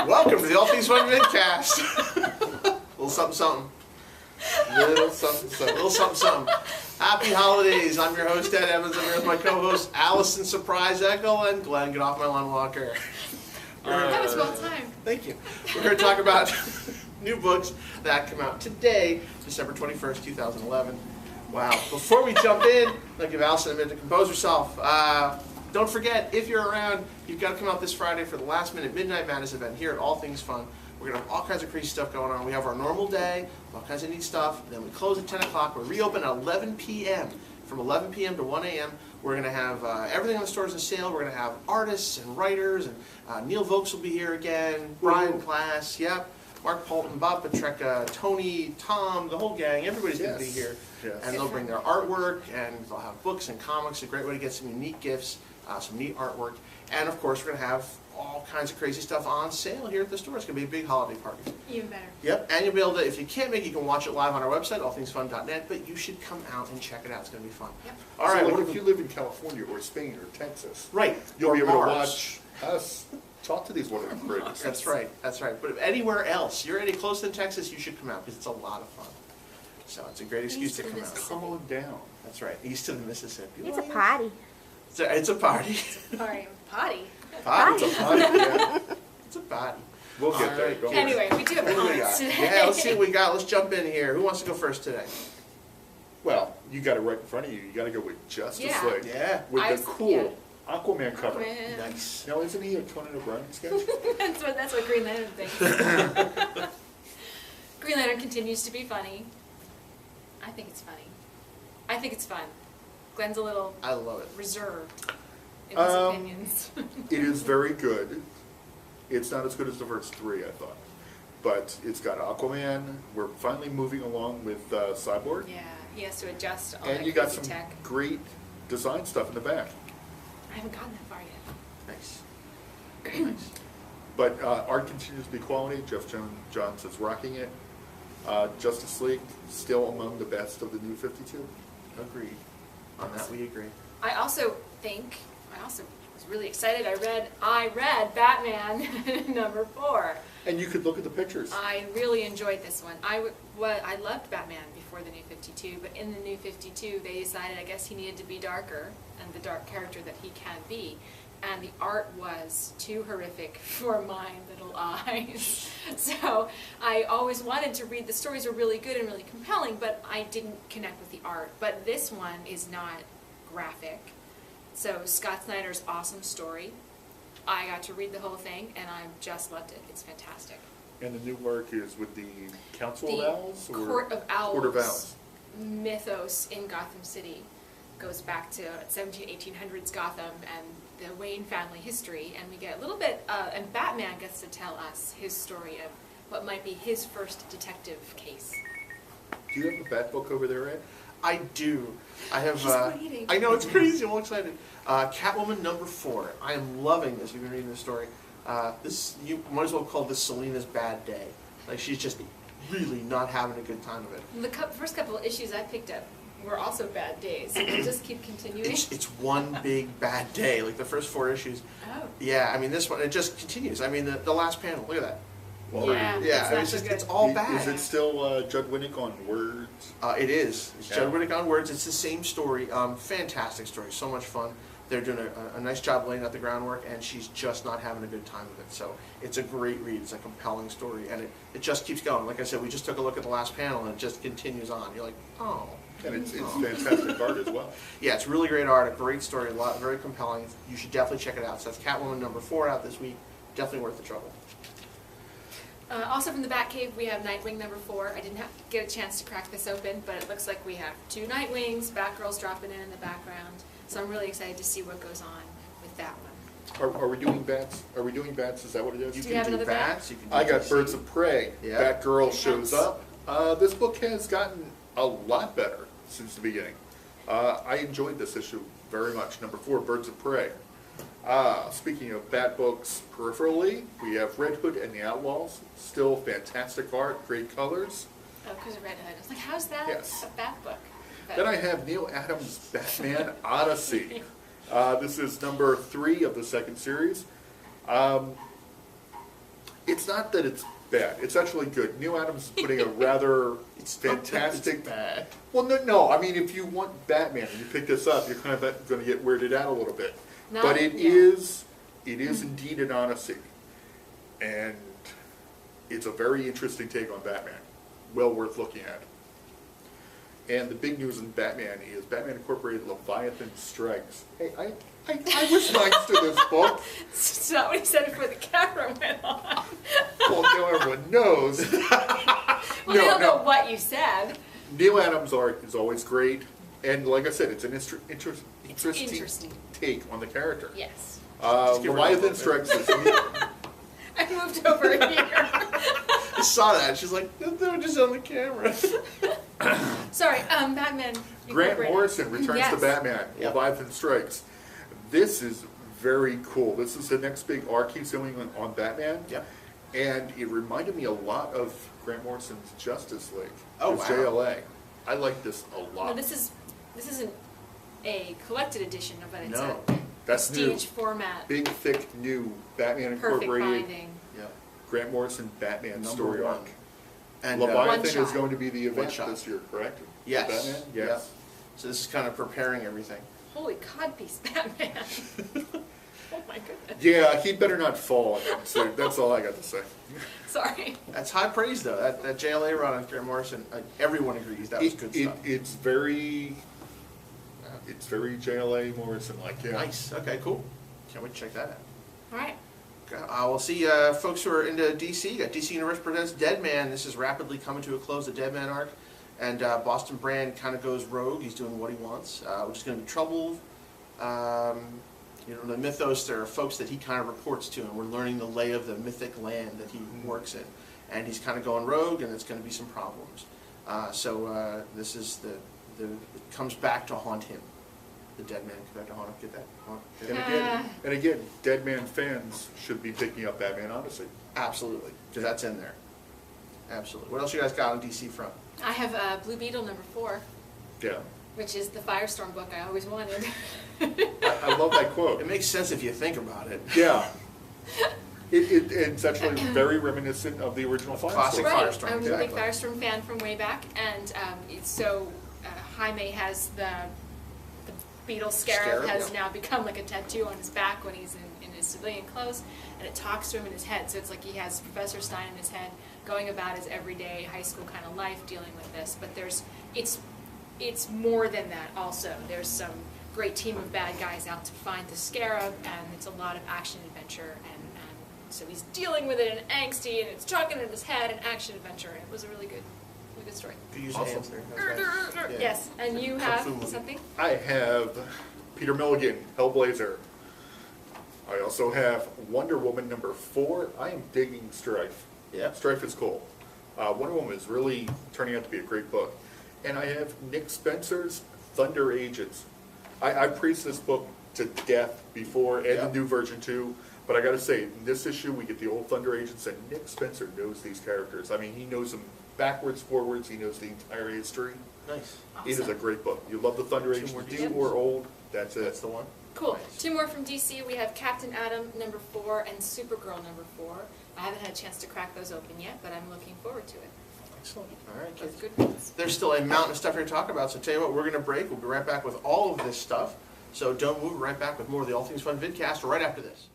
Welcome to the All Things Fun Vidcast. Little something, something. Little something, something. Little something, something. Happy holidays. I'm your host, Ed Evans. I'm here with my co-host, Allison Surprise Eckel and Glenn. Get off my lawn, Walker. That was well timed. Thank you. We're going to talk about new books that come out today, December 21st, 2011. Wow. Before we jump in, I'll give Allison a minute to compose herself. Don't forget, if you're around, you've got to come out this Friday for the last minute Midnight Madness event here at All Things Fun. We're going to have all kinds of crazy stuff going on. We have our normal day, all kinds of neat stuff. Then we close at 10 o'clock. We reopen at 11 p.m. From 11 p.m. to 1 a.m. We're going to have everything on the stores on sale. We're going to have artists and writers, and Neil Vokes will be here again, Brian Class, yep, Mark Polton, Bob Petrecka, Tony, Tom, the whole gang. Everybody's going to be here. Yes. And they'll bring their artwork, and they'll have books and comics, a great way to get some unique gifts. Some neat artwork, and of course we're going to have all kinds of crazy stuff on sale here at the store. It's going to be a big holiday party. Even better. Yep, and you'll be able to, if you can't make it, you can watch it live on our website, allthingsfun.net, but you should come out and check it out. It's going to be fun. Yep. All right, so what if you live in California or Spain or Texas? Right. You'll be able Mars. to watch us talk to these wonderful creators. That's right, that's right. But if anywhere else, you're any closer than Texas, you should come out because it's a lot of fun. So it's a great excuse to come out. Come on down. That's right, east of the Mississippi. It's a party. It's a party. Sorry, potty. Party. It's a party, yeah. It's a party. We'll get there. Right. Don't worry. Anyway, we do have What do we comments got? today. Yeah, let's see what we got. Let's jump in here. Who wants to go first today? Well, you got it right in front of you. You got to go with Justice Yeah. League. Yeah. With the cool Aquaman cover. Man. Nice. Now, isn't he a Conan O'Brien sketch? That's what Green Lantern thinks. Green Lantern continues to be funny. I think it's funny. I think it's fun. Glenn's a little I love it. reserved in his opinions. It is very good. It's not as good as the first three, I thought. But it's got Aquaman. We're finally moving along with Cyborg. Yeah, he has to adjust all And that you got crazy some tech. great design stuff in the back. I haven't gotten that far yet. Nice. Nice. But art continues to be quality. Jeff Johns is rocking it. Justice League, still among the best of the new 52. Agreed. On that we agree. I also was really excited. I read Batman #4. And you could look at the pictures. I really enjoyed this one. I loved Batman before the New 52, but in the New 52 they decided I guess he needed to be darker and the dark character that he can be. And the art was too horrific for my little eyes. So I always wanted to read, the stories were really good and really compelling, but I didn't connect with the art. But this one is not graphic. So Scott Snyder's awesome story. I got to read the whole thing and I just loved it. It's fantastic. And the new work is with the Council of Owls? The Court of Owls. Court of Owls. Mythos in Gotham City goes back to 1800s Gotham and the Wayne family history, and we get a little bit, and Batman gets to tell us his story of what might be his first detective case. Do you have a Bat book over there, Ed? I do. I have. He's waiting. I know, it's crazy. I'm all excited. Catwoman #4. I am loving this. You've been reading the story. This, you might as well call this Selina's bad day. Like, she's just really not having a good time of it. The first couple of issues I picked up were also bad days. It'll just keep continuing. It's one big bad day. Like the first 4 issues. Oh. Yeah, I mean this one, it just continues. I mean the last panel. Look at that. Well, Yeah, Yeah, it's I mean, not it's so just good. it's all bad. Is it still Judd Winnick on words? It is. It's Yeah. Judd Winnick on words. It's the same story. Fantastic story. So much fun. They're doing a nice job laying out the groundwork, and she's just not having a good time with it. So it's a great read. It's a compelling story, and it just keeps going. Like I said, we just took a look at the last panel, and it just continues on. You're like, oh. And it's fantastic art as well. Yeah, it's really great art, a great story, very compelling. You should definitely check it out. So that's Catwoman #4 out this week. Definitely worth the trouble. Also from the Batcave, we have Nightwing #4. I didn't get a chance to crack this open, but it looks like we have 2 Nightwings, Batgirl's dropping in the background. So I'm really excited to see what goes on with that one. Are we doing bats? Are we doing bats? Is that what it is? You Do can you have do another bat? bats. You can do I got DC. Birds of Prey. Yeah. Batgirl shows Yes. up. This book has gotten a lot better since the beginning. I enjoyed this issue very much. #4, Birds of Prey. Speaking of bat books peripherally, we have Red Hood and the Outlaws. Still fantastic art, great colors. Oh, because of Red Hood. I was like, how's that Yes. a Bat book? But Then I have Neil Adams' Batman Odyssey. This is #3 of the second series. It's not that it's bad. It's actually good. Neil Adams is putting a rather fantastic. It's bad. Well, no. I mean, if you want Batman and you pick this up, you're kind of going to get weirded out a little bit. But it is indeed an odyssey, and it's a very interesting take on Batman. Well worth looking at. And the big news in Batman is Batman Incorporated Leviathan Strikes. Hey, I was nice to this book. It's not what he said before the camera went on. Well, now everyone knows. Well, they don't know what you said. Neil Adams' art is always great, and like I said, it's an interesting take on the character. Yes. Leviathan Strikes is I moved over here. I saw that. She's like, they were just on the camera. Sorry, Batman. Grant Incorporated. Morrison returns to Batman. Yep. Leviathan Strikes. This is very cool. This is the next big arc he's doing on Batman. Yep. And it reminded me a lot of Grant Morrison's Justice League. Oh, his wow. JLA. I like this a lot. No, this isn't a collected edition, but it's No. a That's new. prestige format. Big, thick, new Batman Perfect Incorporated. binding. Yeah. Grant Morrison Batman Number story one. arc. And One Leviathan is shot. going to be the event shot. this year, correct? Yes. Batman? Yes. Yep. So this is kind of preparing everything. Holy codpiece, Batman. Oh my goodness. Yeah, he better not fall on that suit. That's all I got to say. Sorry. That's high praise, though. That JLA run on Grant Morrison, everyone agrees that was good stuff. It's very JLA Morrison-like, yeah. Nice. Okay, cool. Can't wait to check that out. All right. Okay, we'll see folks who are into DC. Got DC Universe presents Dead Man. This is rapidly coming to a close, the Dead Man arc. And Boston Brand kind of goes rogue. He's doing what he wants, which is going to be trouble. The mythos, there are folks that he kind of reports to, and we're learning the lay of the mythic land that he works in. And he's kind of going rogue, and it's going to be some problems. So this is it comes back to haunt him. The Dead Man comes back to haunt him. Get that? And again, Dead Man fans should be picking up Batman Odyssey. Absolutely, because that's in there. Absolutely. What else you guys got on DC front? I have Blue Beetle #4, Yeah. which is the Firestorm book I always wanted. I love that quote. It makes sense if you think about it. Yeah. It's actually very reminiscent of the original Classic Firestorm. Right, Firestorm, I'm a big exactly. Firestorm fan from way back, and Jaime has the beetle scarab has yeah. now become like a tattoo on his back when he's in his civilian clothes, and it talks to him in his head. So it's like he has Professor Stein in his head, going about his everyday high school kind of life, dealing with this. But it's more than that. Also, there's some great team of bad guys out to find the scarab, and it's a lot of action adventure, and so he's dealing with it and angsty, and it's talking in his head and action adventure, and it was a really good story. Good use Awesome. of hands there. That's nice. Yeah. Yes, and you Kung have fu movie. something? I have Peter Milligan, Hellblazer. I also have Wonder Woman #4. I am digging Strife. Yeah. Strife is cool. Wonder Woman is really turning out to be a great book. And I have Nick Spencer's Thunder Agents. I praised this book to death before, and Yeah. the new version too. But I got to say, in this issue, we get the old Thunder Agents, and Nick Spencer knows these characters. I mean, he knows them backwards, forwards. He knows the entire history. Nice. It is a great book. You love the Thunder Two Agents, more new DCs. or old, that's it. That's the one. Cool. Nice. 2 more from DC. We have Captain Atom #4 and Supergirl #4. I haven't had a chance to crack those open yet, but I'm looking forward to it. Excellent. All right, Those kids. good ones. There's still a mountain of stuff here to talk about, so tell you what, we're going to break. We'll be right back with all of this stuff. So don't move, right back with more of the All Things Fun Vidcast right after this.